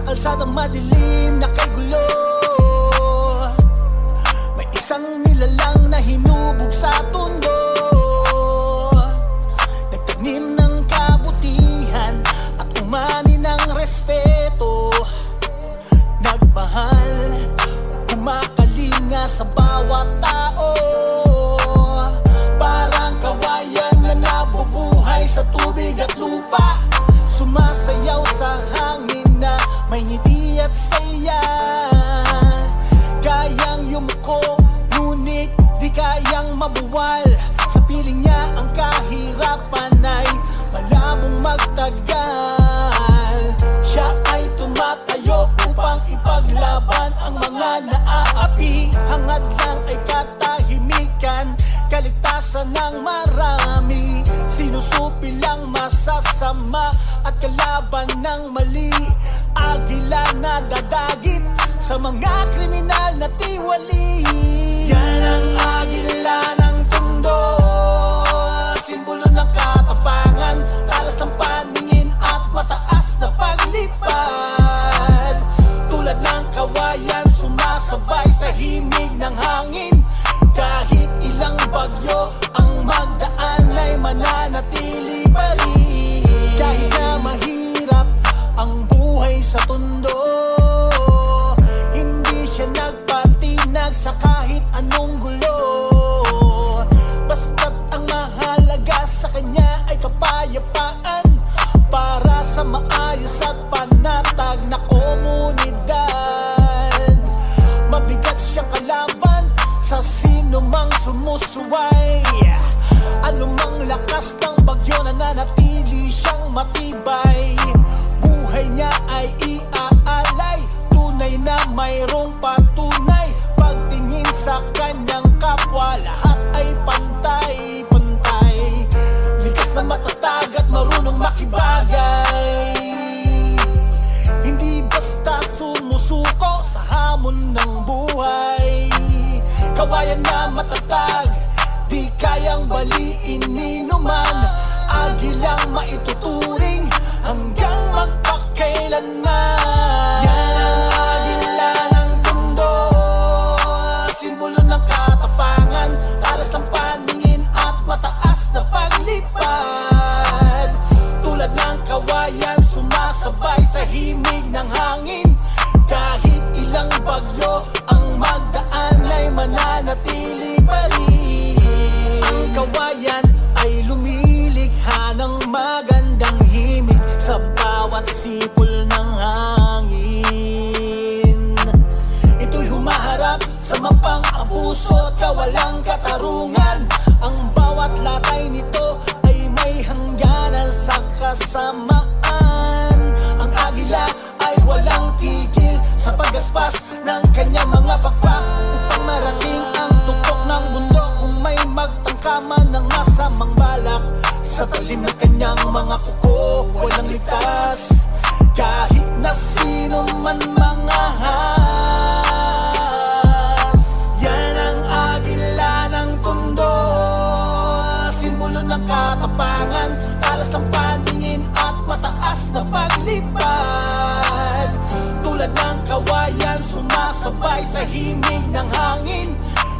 kalsadang madilim na kay gulo. May isang nilalang na hinubog sa tundo, nagtanim ng kabutihan at umani ng respeto. Nagmahal, kumakalinga sa bawat tao, parang kawayan na nabubuhay sa tubig at lupa. Sumasayaw sa hangin na may ngiti at saya. Kayang yumuko, ngunit di kayang mabuwal. Sa piling niya ang kahirapan ay malabong magtagal. Siya ay tumatayo upang ipaglaban ang mga naaapi. Hangad lang ay katahimikan, kaligtasan ng marami. Sinusupi lang masasama at kalaban ng mali. Agila na dadagit sa mga kriminal na tiwali. Yan ang agila ng tondo, simbolo ng katapangan, talas ng paningin at mataas na paglipad. Tulad ng kawayan, sumasabay sa himig ng hangin. Kahit ilang bagyo ang magdaan ay mananatili pa rin. Kahit na mahirap ang buhay sa tondo, hindi siya nagpatinag sa kahit anong gulo. Basta't ang mahalaga sa kanya ay kapayapaan, para sa maayos at panatag na komunidad. Mabigat siyang kalaban sa sino mang sumusuway. Anumang lakas ng bagyo, nananatili siyang matibay. Buhay niya ay iaalay, tunay na mayroong patunay. Pagtingin sa kanyang kapwa, lahat ay pantay-pantay. Likas na matatag at marunong makibagay. Hindi basta sumusuko sa hamon ng buhay. Kawayan na matatag, di kayang baliin ni numan. Agilang maituturing hanggang magpakailanman. Yan ang agila ng tondo, simbolo ng katapangan, talas ng paningin at mataas na paglipad. Tulad ng kawayan, sumasabay sa himig ng hangin. Kahit ilang bagyo ang magdaan ay mananatili pa rin. Ang kawayan ay lumilikha ng magandang himig sa bawat sipol ng hangin. Ito'y humaharap sa mapang-abuso at kawalang katarungan. Ang bawat latay nito ay may hangganan sa kasamaan. Ang agila ay walang tigil sa paggaspas ng kanyang mga pakpak, upang marating ang tuktok ng mundo kung may magtangkaman ng masamang balak. Sa talim ng kanyang mga kuko, walang ligtas, kahit na sino man mangahas. Yan ang agila ng tondo, simbolo ng katapangan, talas ng paningin at mataas na paglipad. Tulad ng kawayan, sumasabay sa himig ng hangin.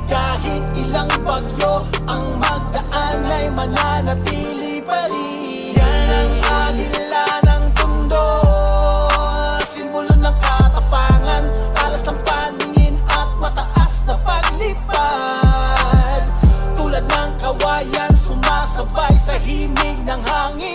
Kahit ilang bagyo ang magdaan ay mananatili pa rin. Yan ang agila ng tondo, simbolo ng katapangan, talas ng paningin at mataas na paglipad. Tulad ng kawayan, sumasabay sa himig ng hangin.